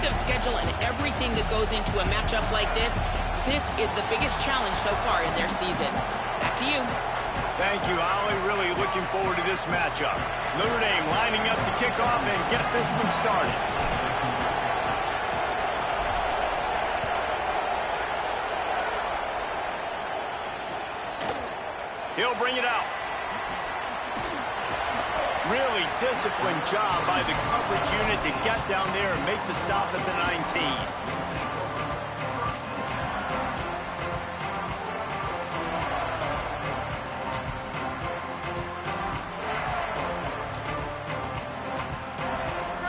strength of schedule and everything that goes into a matchup like this is the biggest challenge so far in their season. Back to you. Thank you, Holly. Really looking forward to this matchup. Notre Dame lining up to kick off and get this one started. He'll bring it out. Really disciplined job by the coverage unit to get down there and make the stop at the 19.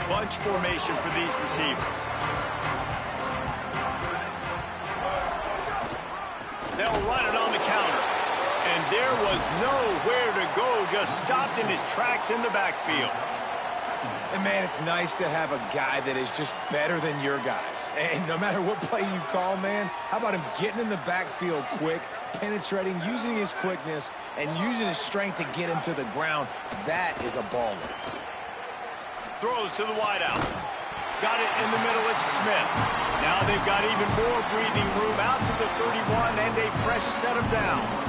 Bunch formation for these receivers. They'll run it on the counter. And there was nowhere to go, just stopped in his tracks in the backfield. And, man, it's nice to have a guy that is just better than your guys. And no matter what play you call, man, how about him getting in the backfield quick, penetrating, using his quickness, and using his strength to get him to the ground? That is a baller. Throws to the wideout. Got it in the middle, it's Smith. Now they've got even more breathing room out to the 31 and a fresh set of downs.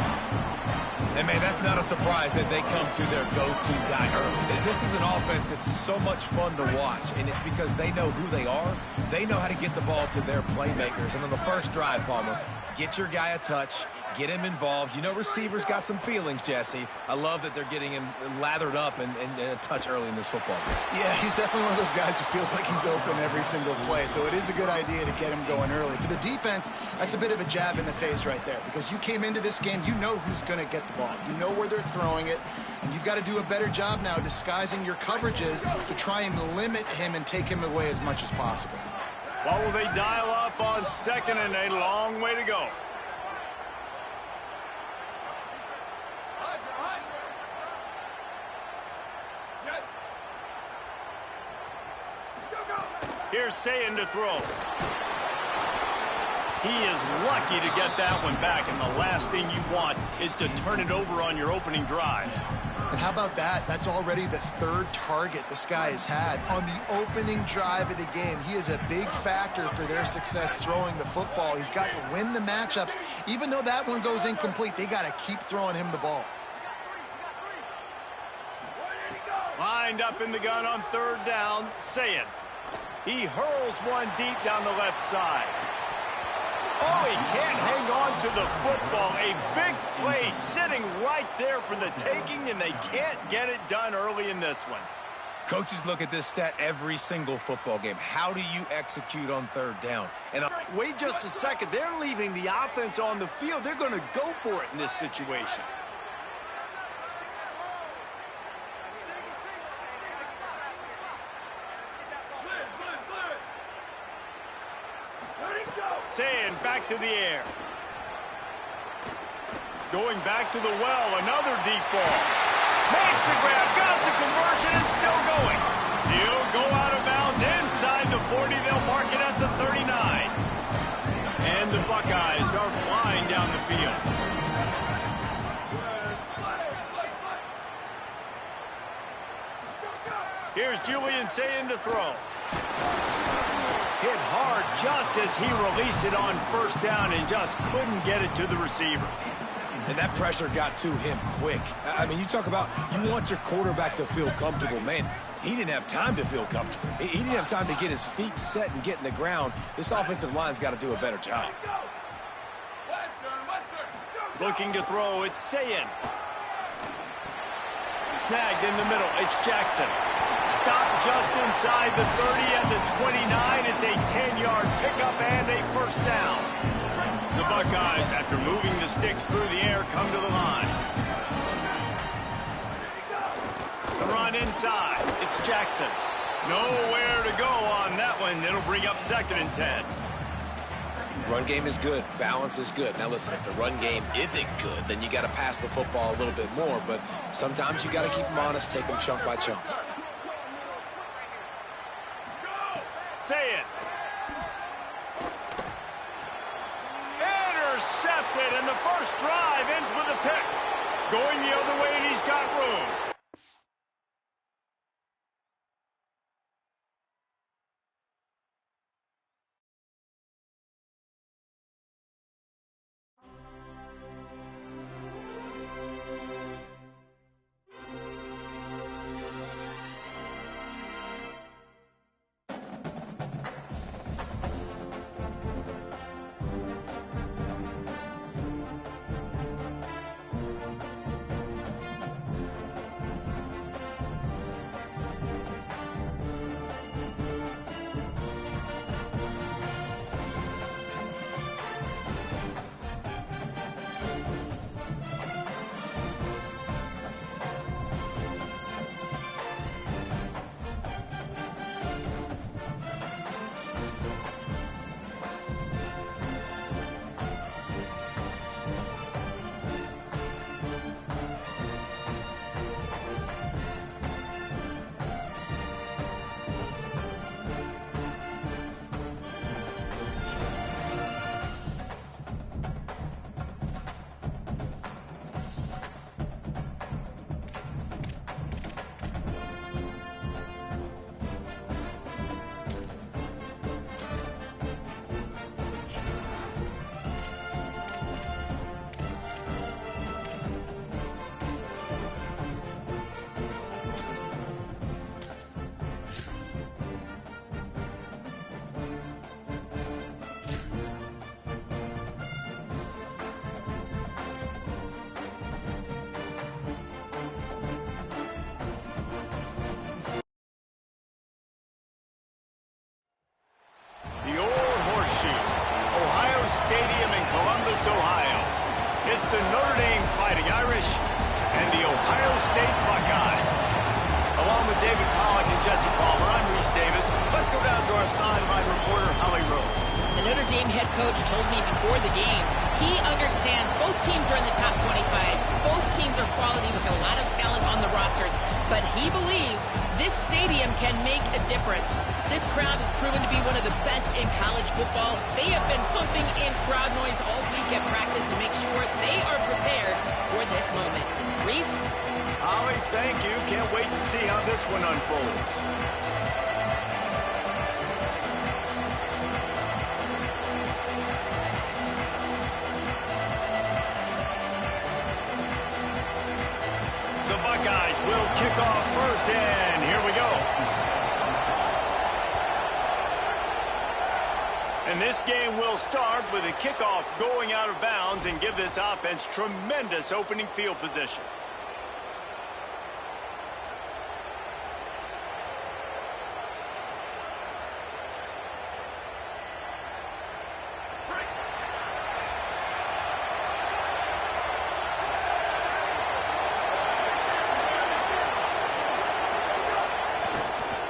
And, man, that's not a surprise that they come to their go-to guy early. This is an offense that's so much fun to watch, and it's because they know who they are. They know how to get the ball to their playmakers. And on the first drive, Palmer, get your guy a touch, get him involved. You know receivers got some feelings, Jesse. I love that they're getting him lathered up and a touch early in this football game. Yeah, he's definitely one of those guys who feels like he's open every single play, so it is a good idea to get him going early. For the defense, that's a bit of a jab in the face right there, because you came into this game, you know who's going to get the ball. You know where they're throwing it, and you've got to do a better job now disguising your coverages to try and limit him and take him away as much as possible. What will they dial up on second and a long way to go? Here's Sayin to throw. He is lucky to get that one back, and the last thing you want is to turn it over on your opening drive. And how about that? That's already the third target this guy has had on the opening drive of the game. He is a big factor for their success throwing the football. He's got to win the matchups. Even though that one goes incomplete, they got to keep throwing him the ball. Lined up in the gun on third down, Sayin. He hurls one deep down the left side. Oh, he can't hang on to the football. A big play sitting right there for the taking, and they can't get it done early in this one. Coaches look at this stat every single football game. How do you execute on third down? And wait just a second. They're leaving the offense on the field. They're going to go for it in this situation. Sayin back to the air. Going back to the well, another deep ball. Makes the grab, got the conversion, and still going. He'll go out of bounds inside the 40. They'll mark it at the 39. And the Buckeyes are flying down the field. Here's Julian Sayin to throw. Hit hard just as he released it on first down and just couldn't get it to the receiver. And that pressure got to him quick. I mean, you talk about you want your quarterback to feel comfortable. Man, he didn't have time to feel comfortable. He didn't have time to get his feet set and get in the ground. This offensive line's got to do a better job. Looking to throw, it's Sayin. Snagged in the middle, it's Jackson. Stopped just inside the 30 and the 29. It's a 10-yard pickup and a first down. The Buckeyes, after moving the sticks through the air, come to the line. The run inside. It's Jackson. Nowhere to go on that one. It'll bring up second and 10. Run game is good. Balance is good. Now, listen, if the run game isn't good, then you got to pass the football a little bit more. But sometimes you got to keep them honest, take them chunk by chunk. Sayin. Intercepted, and the first drive ends with a pick. Going the other way, and he's got room. the Notre Dame Fighting Irish and the Ohio State Buckeyes. Along with David Pollack and Jesse Palmer, I'm Reese Davis. Let's go down to our sideline reporter, Holly Rose. The Notre Dame head coach told me before the game, he understands both teams are in the top 25. Both teams are quality with a lot of talent on the rosters. But he believes this stadium can make a difference. This crowd has proven to be one of the best in college football. They have been pumping in crowd noise all week at practice to make sure they are prepared for this moment. Reese? Holly, thank you. Can't wait to see how this one unfolds. The Buckeyes will kick off first, and here we go. And this game will start with a kickoff going out of bounds and give this offense tremendous opening field position.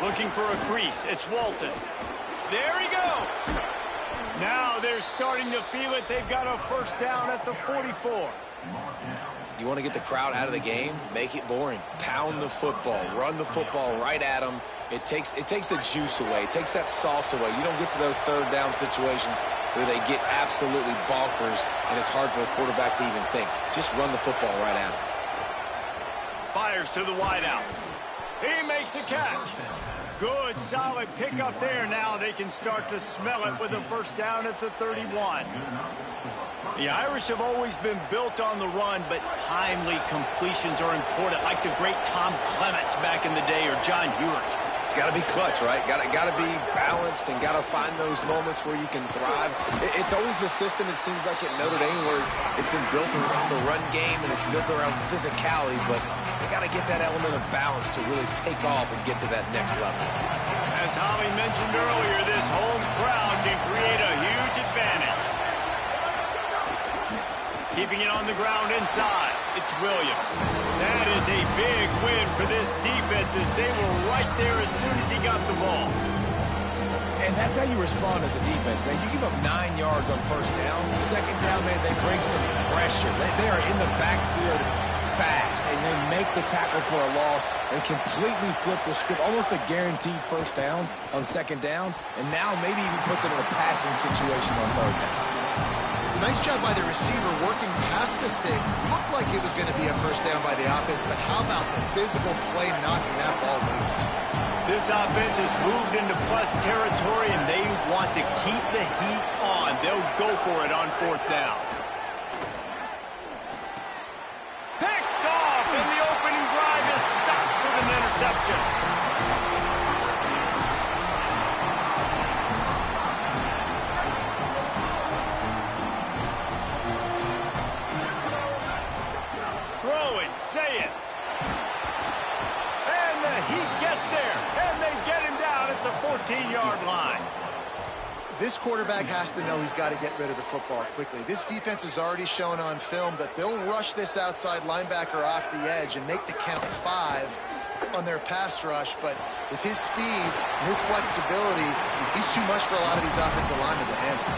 Looking for a crease. It's Walton. There he goes. Now they're starting to feel it. They've got a first down at the 44. You want to get the crowd out of the game? Make it boring. Pound the football. Run the football right at them. It takes the juice away. It takes that sauce away. You don't get to those third down situations where they get absolutely bonkers and it's hard for the quarterback to even think. Just run the football right at them. Fires to the wideout. He makes a catch. Good, solid pickup there. Now they can start to smell it with a first down at the 31. The Irish have always been built on the run, but timely completions are important, like the great Tom Clements back in the day or John Hewart. Got to be clutch, right? Got to be balanced and got to find those moments where you can thrive. It's always a system, it seems like, at Notre Dame where it's been built around the run game and it's built around physicality, but they got to get that element of balance to really take off and get to that next level. As Holly mentioned earlier, this home crowd can create a huge advantage. Keeping it on the ground inside. It's Williams. That is a big win for this defense as they were right there as soon as he got the ball. And that's how you respond as a defense, man. You give up 9 yards on first down. Second down, man, they bring some pressure. They are in the backfield fast, and they make the tackle for a loss and completely flip the script. Almost a guaranteed first down on second down, and now maybe even put them in a passing situation on third down. It's a nice job by the receiver working past the sticks. Looked like it was going to be a first down by the offense, but how about the physical play knocking that ball loose? This offense has moved into plus territory, and they want to keep the heat on. They'll go for it on fourth down. Picked off, and the opening drive is stopped with an interception. Say it. And the Heat gets there, and they get him down at the 14-yard line. This quarterback has to know he's got to get rid of the football quickly. This defense has already shown on film that they'll rush this outside linebacker off the edge and make the count 5 on their pass rush, but with his speed and his flexibility, he's too much for a lot of these offensive linemen to handle.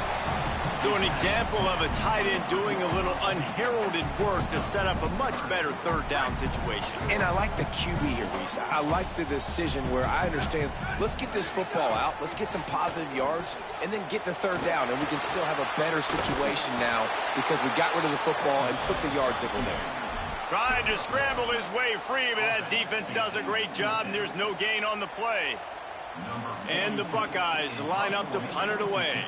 So an example of a tight end doing a little unheralded work to set up a much better third down situation. And I like the QB here, Reese. I like the decision where I understand, let's get this football out, let's get some positive yards, and then get to third down, and we can still have a better situation now because we got rid of the football and took the yards that were there. Trying to scramble his way free, but that defense does a great job, and there's no gain on the play. And the Buckeyes line up to punt it away.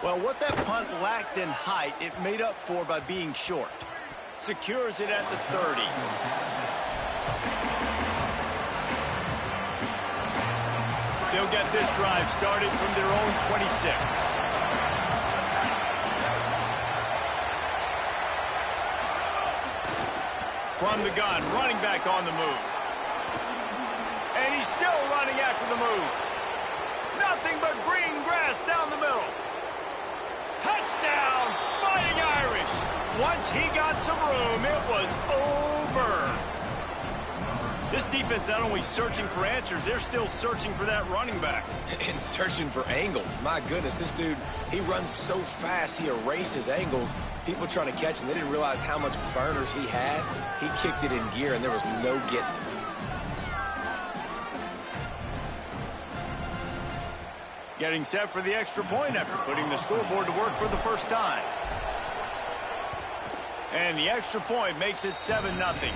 Well, what that punt lacked in height, it made up for by being short. Secures it at the 30. They'll get this drive started from their own 26. From the gun, running back on the move. And he's still running after the move. Nothing but green grass down the middle. Touchdown, Fighting Irish. Once he got some room, it was over. This defense not only searching for answers, they're still searching for that running back. And searching for angles. My goodness, this dude, he runs so fast, he erases angles. People trying to catch him, they didn't realize how much burners he had. He kicked it in gear, and there was no getting it. Getting set for the extra point after putting the scoreboard to work for the first time. And the extra point makes it 7-0.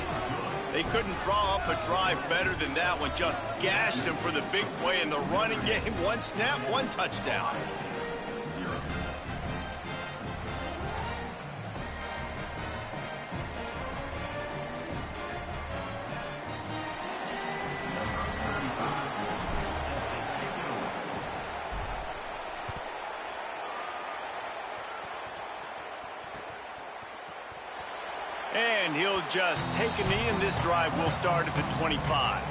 They couldn't draw up a drive better than that one. Just gashed him for the big play in the running game. One snap, one touchdown. And he'll just take a knee, and this drive will start at the 25.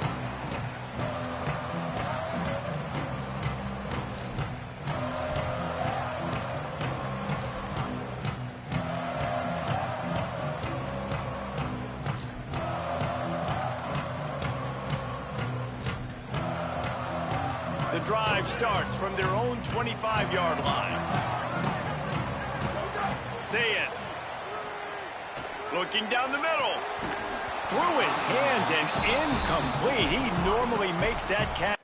The drive starts from their own 25-yard line. Say it. Looking down the middle. Through his hands and incomplete. He normally makes that catch.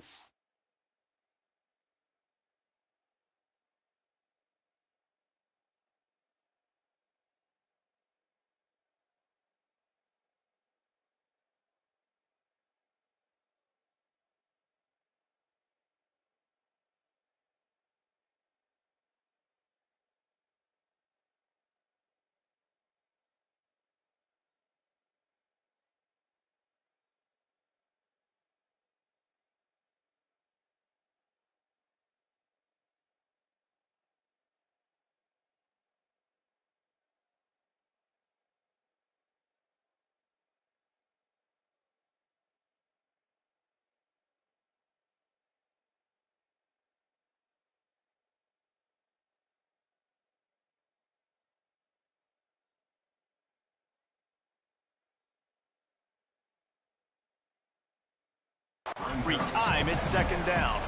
Free time, it's second down.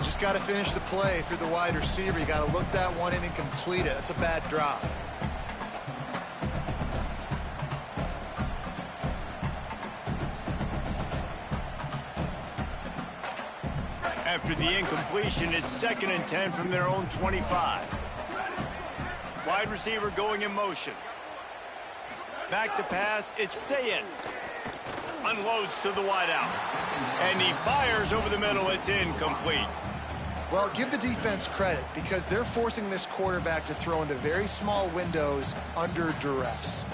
Just got to finish the play. If you're the wide receiver, you got to look that one in and complete it. That's a bad drop. After the incompletion, it's 2nd and 10 from their own 25. Wide receiver going in motion. Back to pass, it's Sayin. Unloads to the wideout. And he fires over the middle. It's incomplete. Well, give the defense credit because they're forcing this quarterback to throw into very small windows under duress.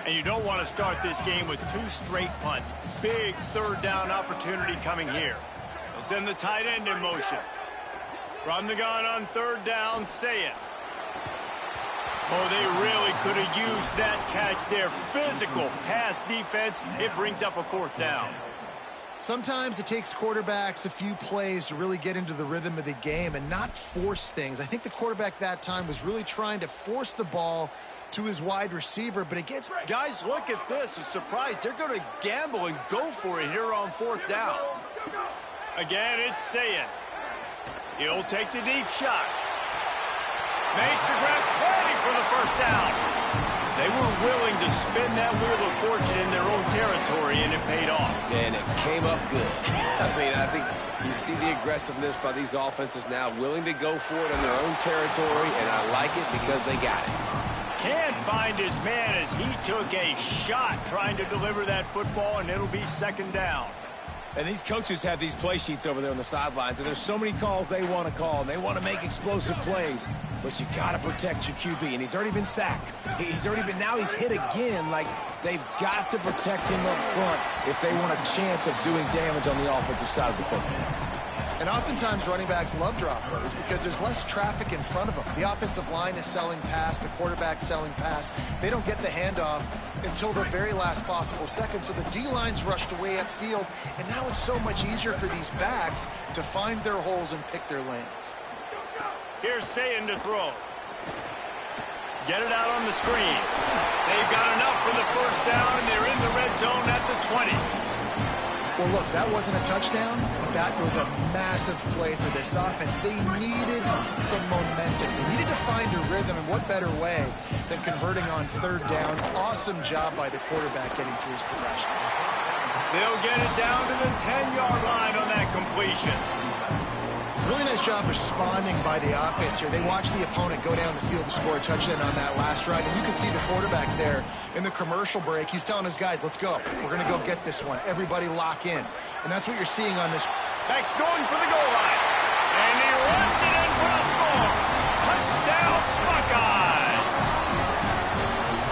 And you don't want to start this game with 2 straight punts. Big 3rd down opportunity coming here. They'll send the tight end in motion. From the gun on 3rd down, Sayin. Oh, they really could have used that catch there. Physical pass defense. It brings up a 4th down. Sometimes it takes quarterbacks a few plays to really get into the rhythm of the game and not force things. I think the quarterback that time was really trying to force the ball to his wide receiver, but it gets... Guys, look at this. A surprise. They're going to gamble and go for it here on 4th down. Again, it's Sayin. He'll take the deep shot. Makes the grab, ready for the 1st down. They were willing to spin that wheel of fortune in their own territory, and it paid off. And it came up good. I mean, I think you see the aggressiveness by these offenses now, willing to go for it in their own territory, and I like it because they got it. Can't find his man as he took a shot trying to deliver that football, and it'll be 2nd down. And these coaches have these play sheets over there on the sidelines, and there's so many calls they want to call, and they want to make explosive plays. But you got to protect your QB, and he's already been sacked. Now he's hit again. Like, they've got to protect him up front if they want a chance of doing damage on the offensive side of the football. And oftentimes running backs love drop those because there's less traffic in front of them. The offensive line is selling pass, the quarterback's selling pass. They don't get the handoff until the very last possible second. So the D-line's rushed away upfield, and now it's so much easier for these backs to find their holes and pick their lanes. Here's Sayin to throw. Get it out on the screen. They've got enough for the first down, and they're in the red zone at the 20. Well, look, that wasn't a touchdown, but that was a massive play for this offense. They needed some momentum. They needed to find a rhythm, and what better way than converting on third down. Awesome job by the quarterback getting through his progression. They'll get it down to the 10-yard line on that completion. Really nice job responding by the offense here. They watched the opponent go down the field and score a touchdown on that last drive. And you can see the quarterback there in the commercial break. He's telling his guys, let's go. We're going to go get this one. Everybody lock in. And that's what you're seeing on this. Back's going for the goal line. And he runs it in for a score. Touchdown, Buckeyes.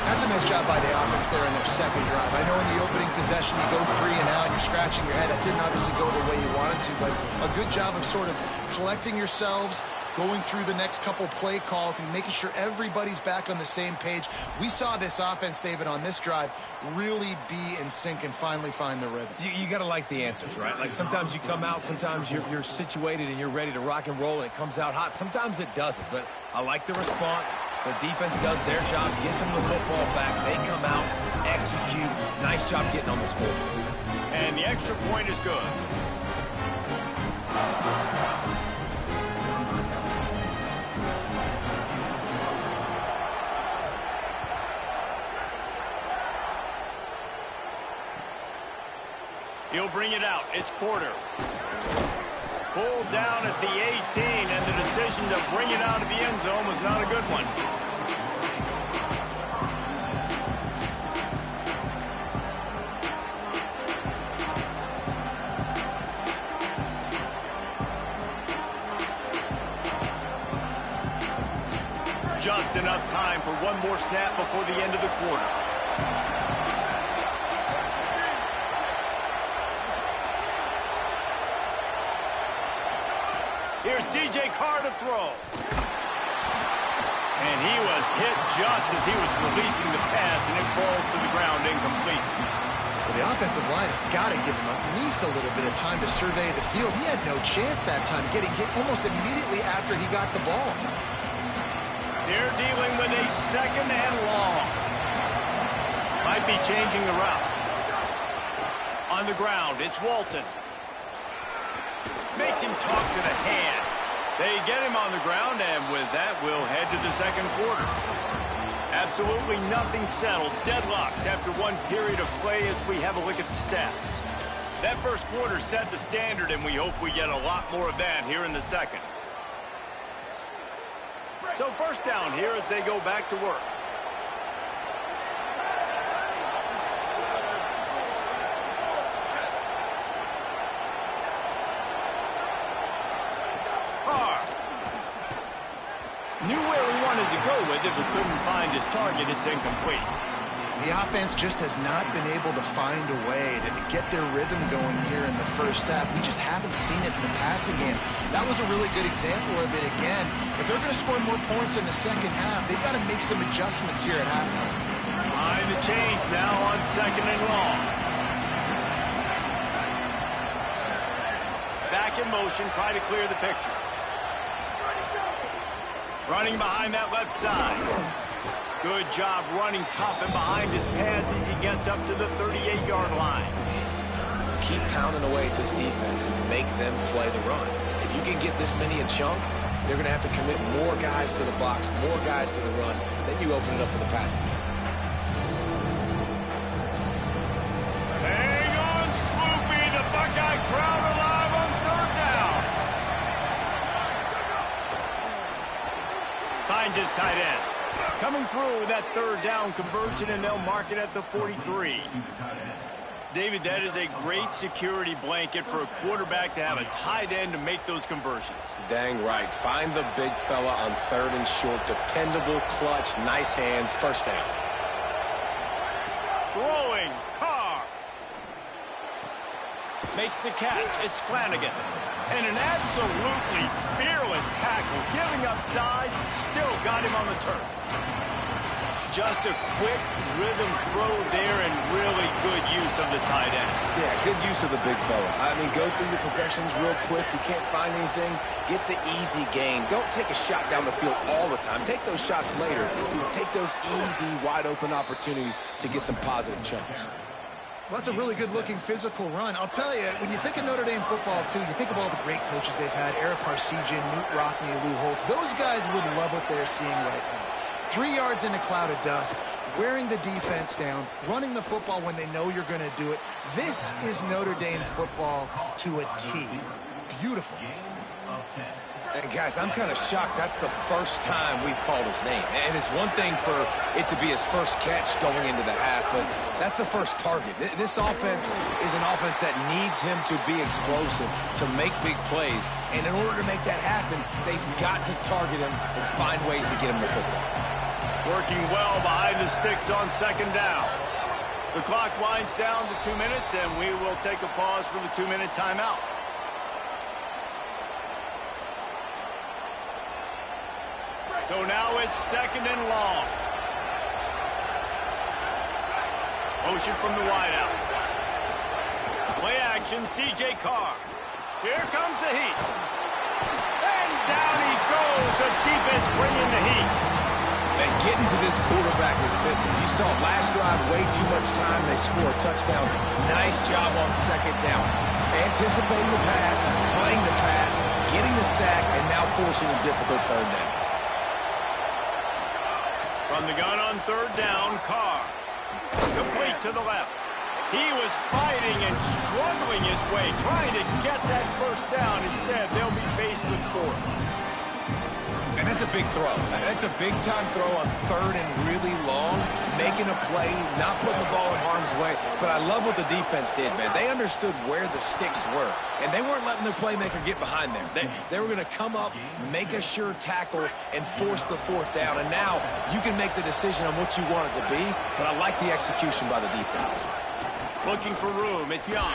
That's a nice job by the offense there in their second drive. I know in the opening possession you go 3 and out, you're scratching your head. It didn't obviously go the way you wanted to, but a good job of sort of collecting yourselves, going through the next couple play calls and making sure everybody's back on the same page. We saw this offense, David, on this drive really be in sync and finally find the rhythm. You got to like the answers, right? Like sometimes you come out, sometimes you're situated and you're ready to rock and roll and it comes out hot. Sometimes it doesn't, but I like the response. The defense does their job, gets them the football back. They come out, execute. Nice job getting on the scoreboard. And the extra point is good. He'll bring it out. It's Porter. Pulled down at the 18, and the decision to bring it out of the end zone was not a good one. Just enough time for one more snap before the end of the quarter. Here's C.J. Carr to throw. And he was hit just as he was releasing the pass, and it falls to the ground incomplete. Well, the offensive line has got to give him at least a little bit of time to survey the field. He had no chance that time, getting hit almost immediately after he got the ball. They're dealing with a second and long. Might be changing the route. On the ground, it's Walton. Makes him talk to the hand. They get him on the ground, and with that, we'll head to the second quarter. Absolutely nothing settled. Deadlocked after one period of play as we have a look at the stats. That first quarter set the standard, and we hope we get a lot more of that here in the second. So first down here as they go back to work. Knew where he wanted to go with it, but couldn't find his target. It's incomplete. The offense just has not been able to find a way to get their rhythm going here in the first half. We just haven't seen it in the passing game. That was a really good example of it again. If they're going to score more points in the second half, they've got to make some adjustments here at halftime. Behind the chains now on second and long. Back in motion, try to clear the picture. Running behind that left side. Good job running tough and behind his pads as he gets up to the 38-yard line. Keep pounding away at this defense and make them play the run. If you can get this many a chunk, they're going to have to commit more guys to the box, more guys to the run. Then you open it up for the passing game. Hang on, Sloopy. The Buckeye crowd alive on third down. Finds his tight end. Coming through with that third down conversion, and they'll mark it at the 43. David, that is a great security blanket for a quarterback to have a tight end to make those conversions. Dang right. Find the big fella on third and short. Dependable, clutch, nice hands, first down. Throwing, Carr. Makes the catch. It's Flanagan. And an absolutely fearless tackle, giving up size, still got him on the turf. Just a quick rhythm throw there and really good use of the tight end. Yeah, good use of the big fella. I mean, go through your progressions real quick. You can't find anything, get the easy gain. Don't take a shot down the field all the time. Take those shots later. Take those easy, wide-open opportunities to get some positive chunks. Well, that's a really good-looking physical run. I'll tell you, when you think of Notre Dame football, too, you think of all the great coaches they've had, Eric Parsegian, Newt Rockne, Lou Holtz. Those guys would love what they're seeing right now. 3 yards in a cloud of dust, wearing the defense down, running the football when they know you're going to do it. This is Notre Dame football to a T. Beautiful. And guys, I'm kind of shocked. That's the first time we've called his name. And it's one thing for it to be his first catch going into the half, but that's the first target. This offense is an offense that needs him to be explosive, to make big plays. And in order to make that happen, they've got to target him and find ways to get him the football. Working well behind the sticks on second down. The clock winds down to 2 minutes, and we will take a pause for the 2-minute timeout. So now it's second and long. Motion from the wideout. Play action, C.J. Carr. Here comes the heat. And down he goes. The defense bringing the heat. And getting to this quarterback is pivotal. You saw last drive, way too much time. They score a touchdown. Nice job on second down. Anticipating the pass, playing the pass, getting the sack, and now forcing a difficult third down. From the gun on third down, Carr. Complete to the left. He was fighting and struggling his way, trying to get that first down. Instead, they'll be faced with fourth. And that's a big throw. That's a big-time throw on third and really long, making a play, not putting the ball in harm's way. But I love what the defense did, man. They understood where the sticks were, and they weren't letting their playmaker get behind them. They were going to come up, make a sure tackle, and force the fourth down. And now you can make the decision on what you want it to be, but I like the execution by the defense. Looking for room, it's Young.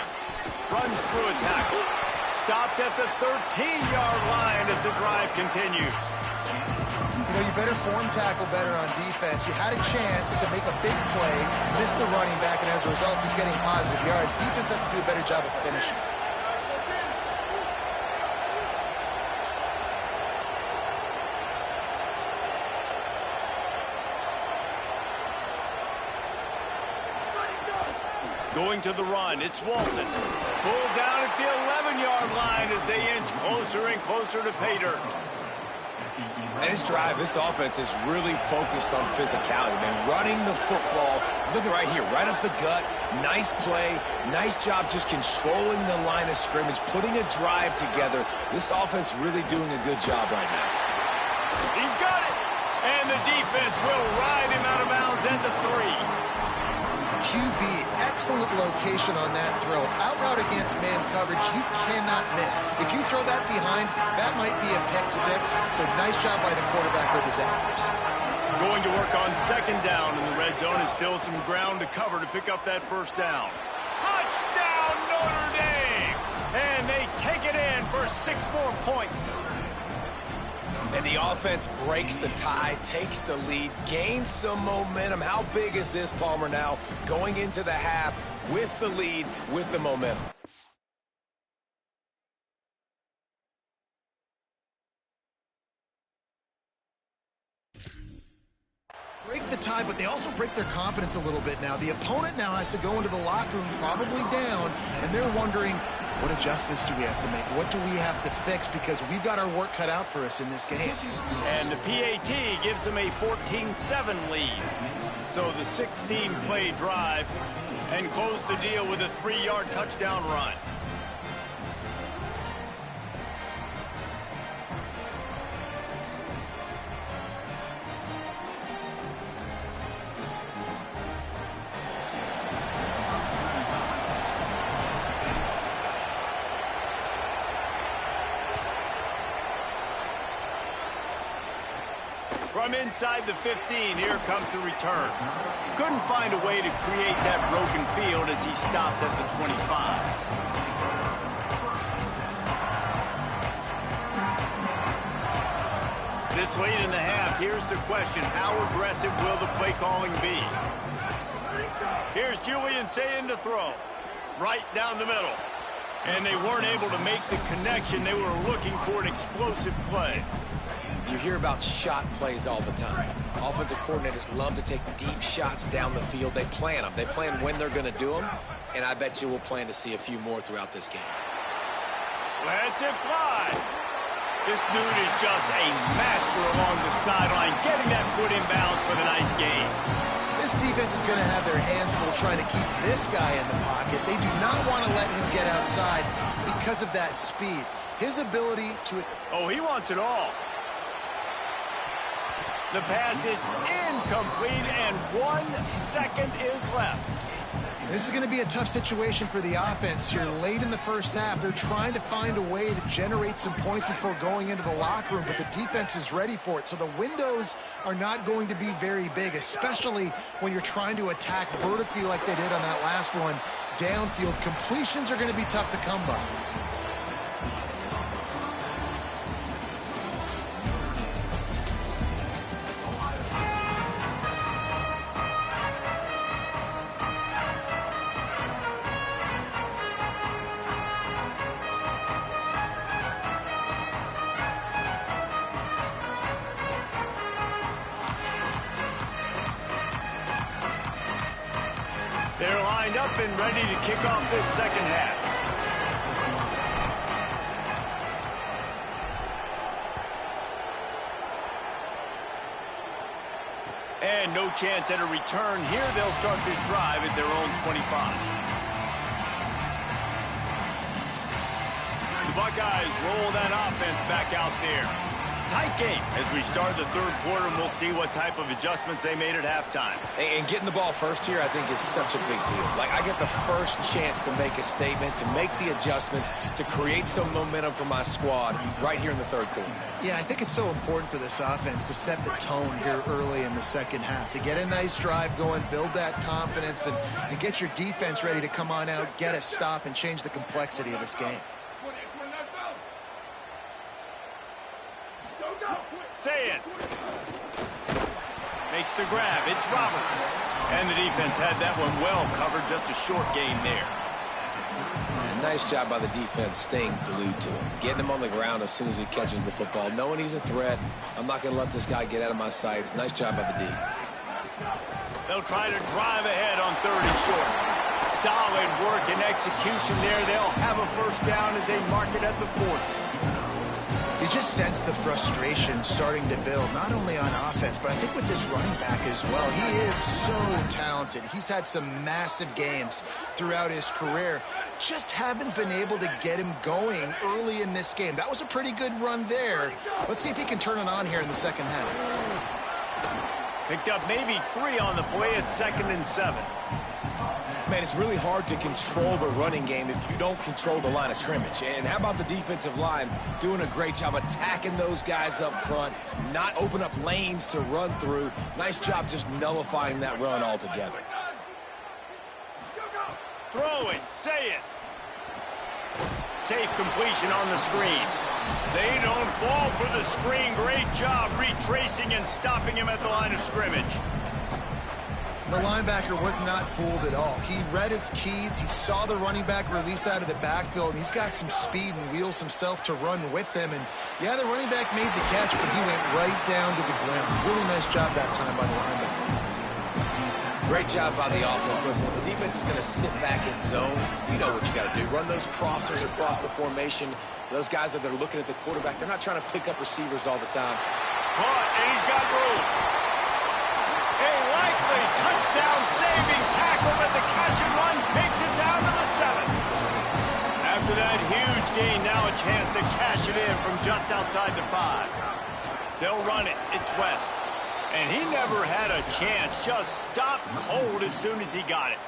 Runs through a tackle. Stopped at the 13-yard line as the drive continues. You know, you better form tackle better on defense. You had a chance to make a big play, missed the running back, and as a result, he's getting positive yards. Defense has to do a better job of finishing. Going to the run, it's Walton. Pulled down at the 11-yard line as they inch closer and closer to pay dirt. And this drive, this offense is really focused on physicality, man. Running the football, look at right here, right up the gut. Nice play, nice job just controlling the line of scrimmage, putting a drive together. This offense really doing a good job right now. He's got it. And the defense will ride him out of bounds at the 3. QB, excellent location on that throw. Out route against man coverage, you cannot miss. If you throw that behind, that might be a pick 6. So nice job by the quarterback with his accuracy. Going to work on second down in the red zone is still some ground to cover to pick up that first down. Touchdown, Notre Dame! And they take it in for 6 more points. And the offense breaks the tie, takes the lead, gains some momentum. How big is this, Palmer, now going into the half with the lead, with the momentum? Break the tie, but they also break their confidence a little bit now. The opponent now has to go into the locker room probably down, and they're wondering, what adjustments do we have to make? What do we have to fix? Because we've got our work cut out for us in this game. And the PAT gives them a 14-7 lead. So the 16-play drive and close the deal with a 3-yard touchdown run. From inside the 15, here comes the return. Couldn't find a way to create that broken field as he stopped at the 25. This late in the half, here's the question. How aggressive will the play calling be? Here's Julian Sayin to throw. Right down the middle. And they weren't able to make the connection. They were looking for an explosive play. You hear about shot plays all the time. Offensive coordinators love to take deep shots down the field. They plan them. They plan when they're going to do them. And I bet you we'll plan to see a few more throughout this game. Lets it fly. This dude is just a master along the sideline, getting that foot in bounds for the nice gain. This defense is going to have their hands full trying to keep this guy in the pocket. They do not want to let him get outside because of that speed. His ability to... Oh, he wants it all. The pass is incomplete, and 1 second is left. This is going to be a tough situation for the offense here late in the first half. They're trying to find a way to generate some points before going into the locker room, but the defense is ready for it. So the windows are not going to be very big, especially when you're trying to attack vertically like they did on that last one. Downfield completions are going to be tough to come by. They're lined up and ready to kick off this second half. And no chance at a return here. They'll start this drive at their own 25. The Buckeyes roll that offense back out there. Tight game as we start the third quarter, and we'll see what type of adjustments they made at halftime. And getting the ball first here, I think, is such a big deal. Like, I get the first chance to make a statement, to make the adjustments, to create some momentum for my squad right here in the third quarter. Yeah, I think it's so important for this offense to set the tone here early in the second half, to get a nice drive going, build that confidence, and get your defense ready to come on out, get a stop, and change the complexity of this game. Say it. Makes the grab. It's Roberts. And the defense had that one well covered. Just a short gain there. And nice job by the defense staying glued to him. Getting him on the ground as soon as he catches the football. Knowing he's a threat. I'm not going to let this guy get out of my sights. Nice job by the D. They'll try to drive ahead on 3rd and short. Solid work and execution there. They'll have a first down as they mark it at the 40. You just sense the frustration starting to build, not only on offense, but I think with this running back as well. He is so talented. He's had some massive games throughout his career. Just haven't been able to get him going early in this game. That was a pretty good run there. Let's see if he can turn it on here in the second half. Picked up maybe 3 on the play at 2nd and 7. Man, it's really hard to control the running game if you don't control the line of scrimmage. And how about the defensive line doing a great job attacking those guys up front, not open up lanes to run through. Nice job just nullifying that run altogether. Throw it. Say it. Safe completion on the screen. They don't fall for the screen. Great job retracing and stopping him at the line of scrimmage. The linebacker was not fooled at all. He read his keys. He saw the running back release out of the backfield, and he's got some speed and wheels himself to run with him. And, yeah, the running back made the catch, but he went right down to the ground. Really nice job that time by the linebacker. Great job by the offense. Listen, if the defense is going to sit back in zone, you know what you got to do. Run those crossers across the formation. Those guys that are looking at the quarterback, they're not trying to pick up receivers all the time. Caught, and he's got room. Likely touchdown-saving tackle, but the catch and run takes it down to the 7. After that huge gain, now a chance to cash it in from just outside the 5. They'll run it. It's West. And he never had a chance. Just stopped cold as soon as he got it.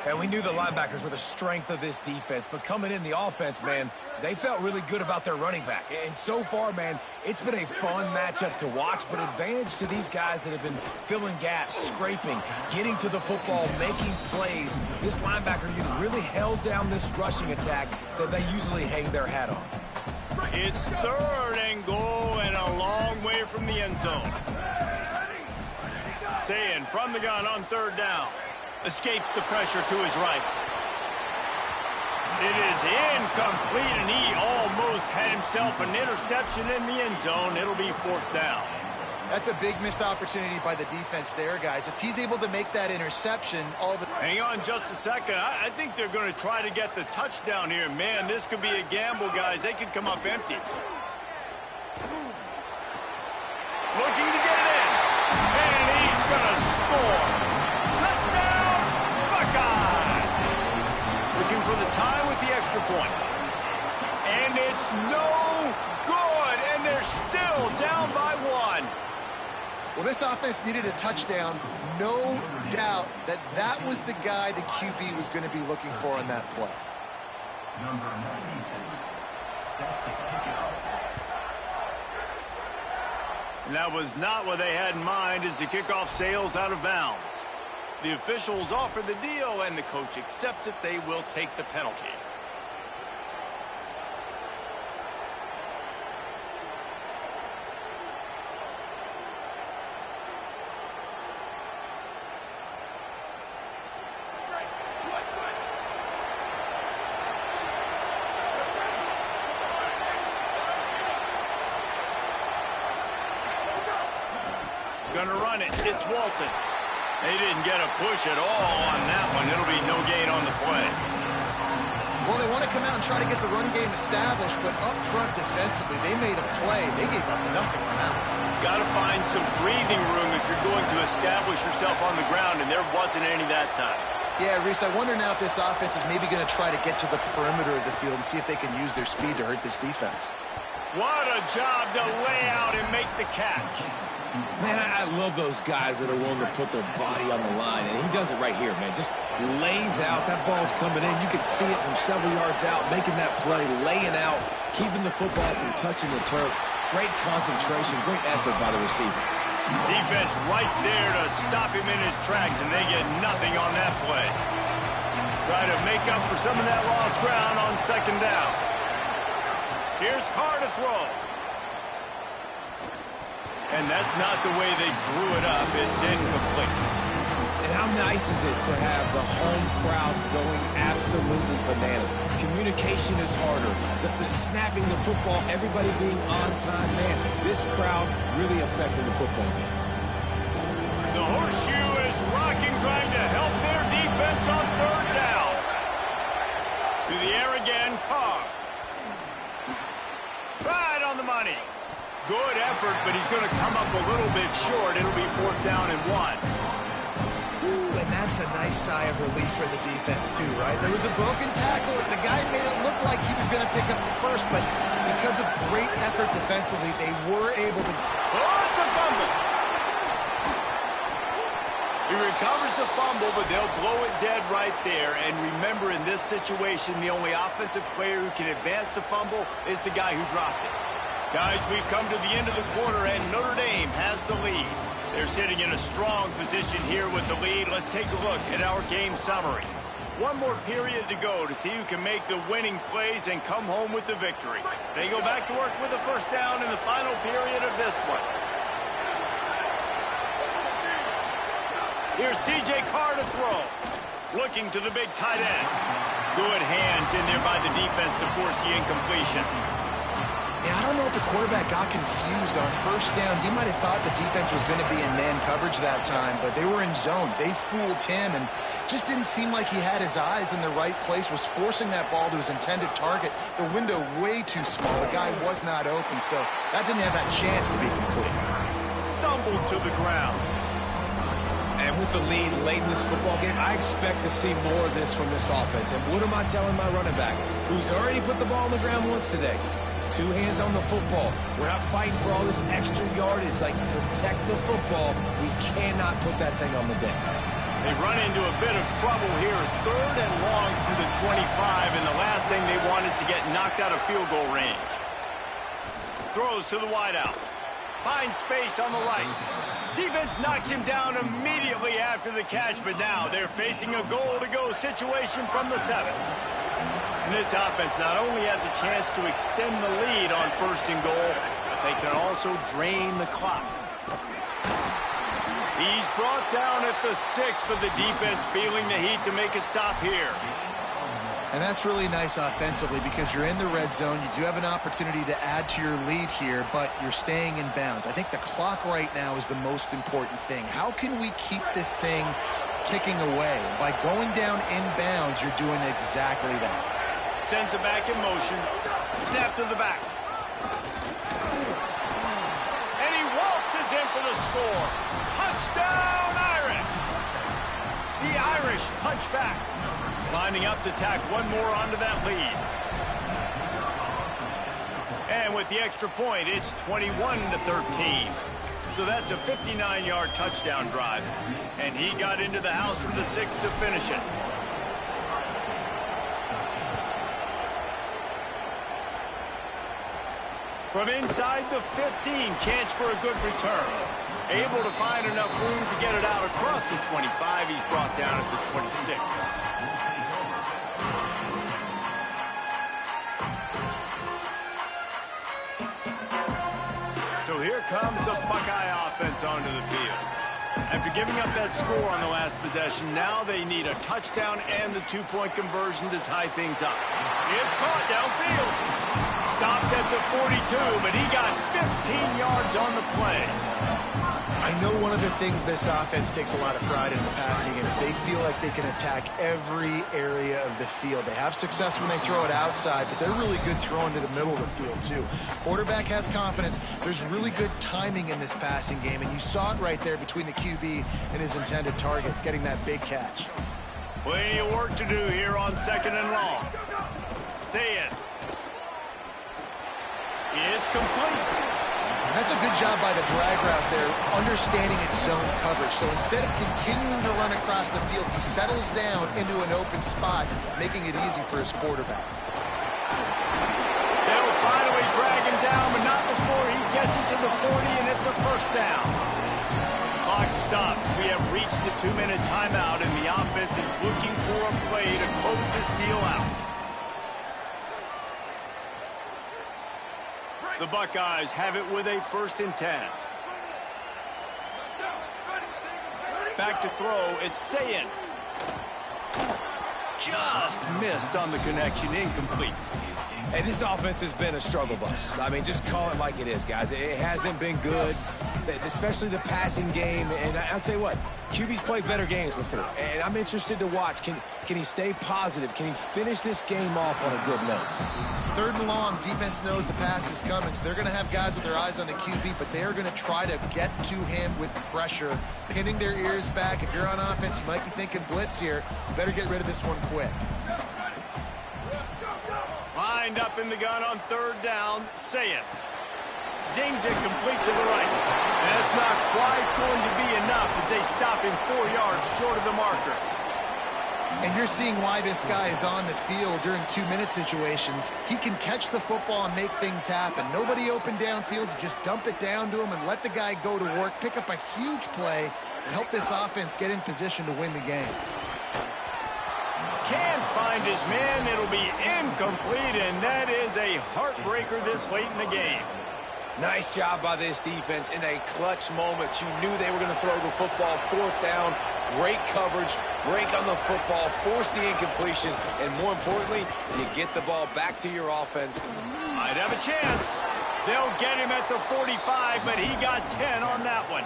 And we knew the linebackers were the strength of this defense, but coming in the offense, man, they felt really good about their running back. And so far, man, it's been a fun matchup to watch, but advantage to these guys that have been filling gaps, scraping, getting to the football, making plays. This linebacker unit really held down this rushing attack that they usually hang their hat on. It's 3rd and goal and a long way from the end zone. Sayin from the gun on third down. Escapes the pressure to his right. It is incomplete, and he almost had himself an interception in the end zone. It'll be fourth down. That's a big missed opportunity by the defense there, guys. If he's able to make that interception, all of it... Hang on just a second. I think they're going to try to get the touchdown here. Man, this could be a gamble, guys. They could come up empty. Looking to get it in. And he's going to score. Touchdown, Buckeye! Looking for the tie with the extra point. And it's no good. And they're still down by one. Well, this offense needed a touchdown. No doubt that that was the guy the QB was going to be looking for on that play. Number 96, set to kick it off. And that was not what they had in mind as the kickoff sails out of bounds. The officials offer the deal, and the coach accepts it. They will take the penalty. Gonna run it. It's Walton. They didn't get a push at all on that one. It'll be no gain on the play. Well, they want to come out and try to get the run game established, but up front defensively, they made a play. They gave up nothing on that one. Got to find some breathing room if you're going to establish yourself on the ground, and there wasn't any that time. Yeah, Reese, I wonder now if this offense is maybe going to try to get to the perimeter of the field and see if they can use their speed to hurt this defense. What a job to lay out and make the catch. Man, I love those guys that are willing to put their body on the line, and he does it right here, man. Just lays out. That ball's coming in. You can see it from several yards out, making that play, laying out, keeping the football from touching the turf. Great concentration, great effort by the receiver. Defense right there to stop him in his tracks, and they get nothing on that play. Try to make up for some of that lost ground on second down. Here's Carr to throw. And that's not the way they drew it up. It's incomplete. And how nice is it to have the home crowd going absolutely bananas? Communication is harder. The snapping the football, everybody being on time. Man, this crowd really affected the football game. The horseshoe is rocking, trying to help their defense on third down. To the air again, Carr. Right on the money. Good effort, but he's going to come up a little bit short. It'll be fourth down and one. Ooh, and that's a nice sigh of relief for the defense, too, right? There was a broken tackle, and the guy made it look like he was going to pick up the first, but because of great effort defensively, they were able to... Oh, it's a fumble. He recovers the fumble, but they'll blow it dead right there. And remember, in this situation, the only offensive player who can advance the fumble is the guy who dropped it. Guys, we've come to the end of the quarter, and Notre Dame has the lead. They're sitting in a strong position here with the lead. Let's take a look at our game summary. One more period to go to see who can make the winning plays and come home with the victory. They go back to work with a first down in the final period of this one. Here's C.J. Carr to throw. Looking to the big tight end. Good hands in there by the defense to force the incompletion. Yeah, I don't know if the quarterback got confused on first down. He might have thought the defense was going to be in man coverage that time, but they were in zone. They fooled him and just didn't seem like he had his eyes in the right place, was forcing that ball to his intended target. The window way too small. The guy was not open, so that didn't have that chance to be complete. Stumbled to the ground. And with the lead late in this football game, I expect to see more of this from this offense. And what am I telling my running back, who's already put the ball on the ground once today? Two hands on the football. We're not fighting for all this extra yardage. Like, protect the football. We cannot put that thing on the deck. They run into a bit of trouble here. Third and long from the 25, and the last thing they want is to get knocked out of field goal range. Throws to the wideout. Finds space on the right. Defense knocks him down immediately after the catch, but now they're facing a goal-to-go situation from the 7. And this offense not only has a chance to extend the lead on first and goal, They can also drain the clock. He's brought down at the 6, but the defense feeling the heat to make a stop here. And that's really nice offensively because you're in the red zone. You do have an opportunity to add to your lead here, but you're staying in bounds. I think the clock right now is the most important thing. How can we keep this thing ticking away? By going down in bounds, you're doing exactly that. Sends it back in motion. Snap to the back. And he waltzes in for the score. Touchdown, Irish! The Irish punch back. Lining up to tack one more onto that lead. And with the extra point, it's 21-13. So that's a 59-yard touchdown drive. And he got into the house from the 6 to finish it. From inside the 15, chance for a good return. Able to find enough room to get it out across the 25. He's brought down at the 26. So here comes the Buckeye offense onto the field. After giving up that score on the last possession, now they need a touchdown and the 2-point conversion to tie things up. It's caught downfield. Stopped at the 42, but he got 15 yards on the play. I know one of the things this offense takes a lot of pride in the passing game is they feel like they can attack every area of the field. They have success when they throw it outside, but they're really good throwing to the middle of the field too. Quarterback has confidence. There's really good timing in this passing game, and you saw it right there between the QB and his intended target, getting that big catch. Plenty of work to do here on 2nd and long. Say it. It's complete. And that's a good job by the drag route there, understanding its zone coverage. So instead of continuing to run across the field, he settles down into an open spot, making it easy for his quarterback. They'll finally drag him down, but not before he gets it to the 40, and it's a first down. Clock stops. We have reached the 2-minute timeout, and the offense is looking for a play to close this deal out. The Buckeyes have it with a 1st and 10. Back to throw, it's Sayin. Just missed on the connection, incomplete. Hey, this offense has been a struggle bus. I mean, just call it like it is, guys. It hasn't been good, especially the passing game. And I'll tell you what, QB's played better games before. And I'm interested to watch. Can he stay positive? Can he finish this game off on a good note? 3rd and long, defense knows the pass is coming, so they're going to have guys with their eyes on the QB, but they're going to try to get to him with pressure, pinning their ears back. If you're on offense, you might be thinking blitz here. You better get rid of this one quick. Lined up in the gun on 3rd down, Sayin. Zings it complete to the right. That's not quite going to be enough as they stop him 4 yards short of the marker. And you're seeing why this guy is on the field during 2-minute situations. He can catch the football and make things happen. Nobody open downfield. You just dump it down to him and let the guy go to work, pick up a huge play, and help this offense get in position to win the game. Can't find his man. It'll be incomplete, and that is a heartbreaker this late in the game. Nice job by this defense in a clutch moment. You knew they were going to throw the football. 4th down, great coverage, break on the football, force the incompletion, and more importantly, you get the ball back to your offense. Might have a chance. They'll get him at the 45, but he got 10 on that one.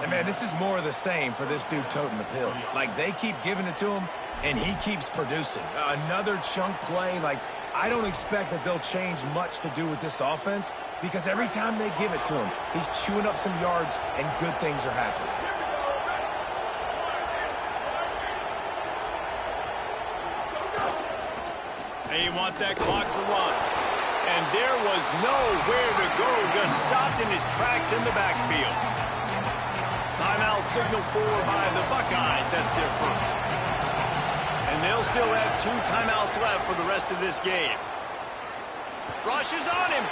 And man, this is more of the same for this dude toting the pill. Like, they keep giving it to him, and he keeps producing. Another chunk play. Like, I don't expect that they'll change much to do with this offense because every time they give it to him, he's chewing up some yards and good things are happening. They want that clock to run. And there was nowhere to go, just stopped in his tracks in the backfield. Timeout signal forward by the Buckeyes. That's their first. And they'll still have 2 timeouts left for the rest of this game. Rushes on him.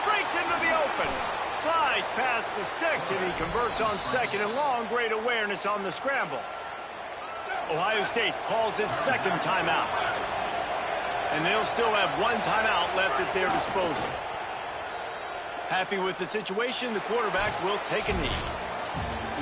Breaks into the open. Slides past the sticks, and he converts on 2nd and long. Great awareness on the scramble. Ohio State calls its 2nd timeout. And they'll still have 1 timeout left at their disposal. Happy with the situation, the quarterback will take a knee.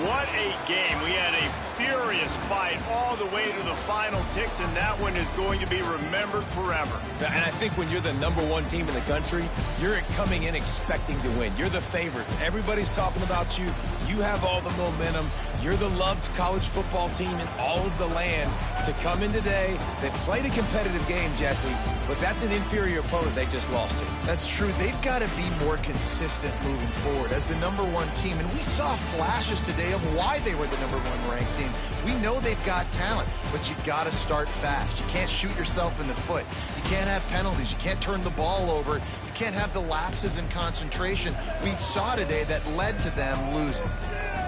What a game. We had a furious fight all the way to the final ticks, and that one is going to be remembered forever. And I think when you're the #1 team in the country, you're coming in expecting to win. You're the favorites. Everybody's talking about you. You have all the momentum. You're the loved college football team in all of the land. To come in today, they played a competitive game, Jesse, but that's an inferior opponent they just lost to. That's true. They've got to be more consistent moving forward as the #1 team. And we saw flashes today of why they were the #1 ranked team. We know they've got talent, but you got to start fast. You can't shoot yourself in the foot. You can't have penalties. You can't turn the ball over. You can't have the lapses in concentration we saw today that led to them losing.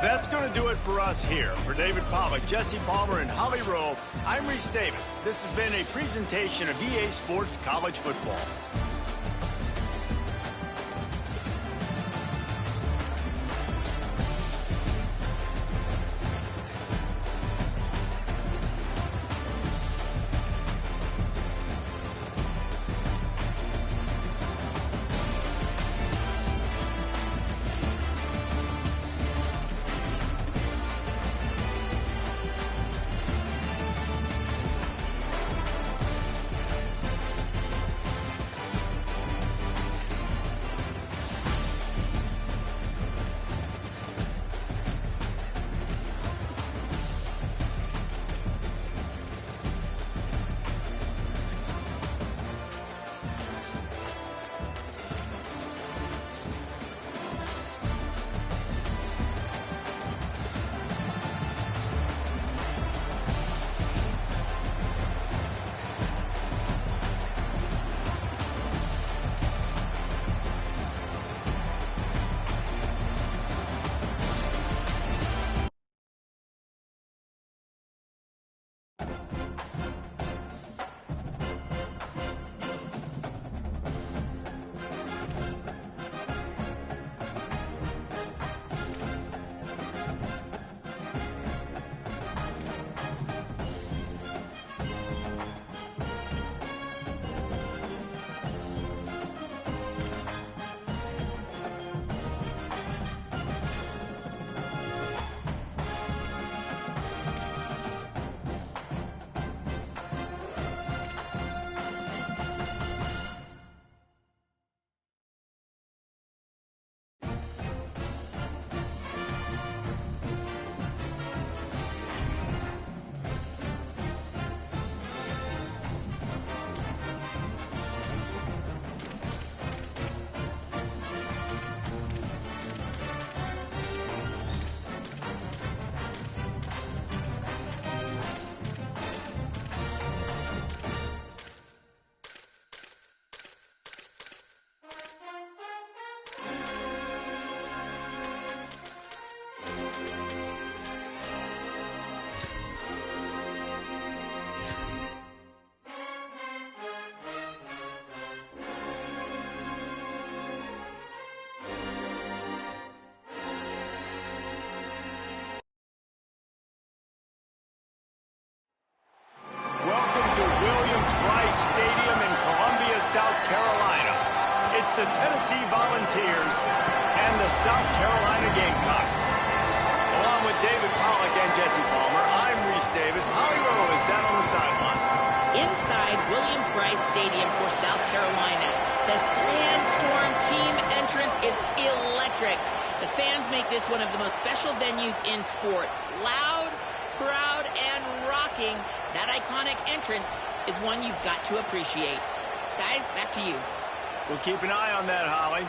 That's going to do it for us here. For David Pollack, Jesse Palmer, and Holly Rowe, I'm Reese Davis. This has been a presentation of EA Sports College Football. The Tennessee Volunteers and the South Carolina Gamecocks. Along with David Pollack and Jesse Palmer, I'm Reese Davis. Holly Rowe is down on the sideline. Inside Williams-Brice Stadium for South Carolina, the Sandstorm team entrance is electric. The fans make this one of the most special venues in sports. Loud, proud, and rocking. That iconic entrance is one you've got to appreciate. Guys, back to you. We'll keep an eye on that, Holly.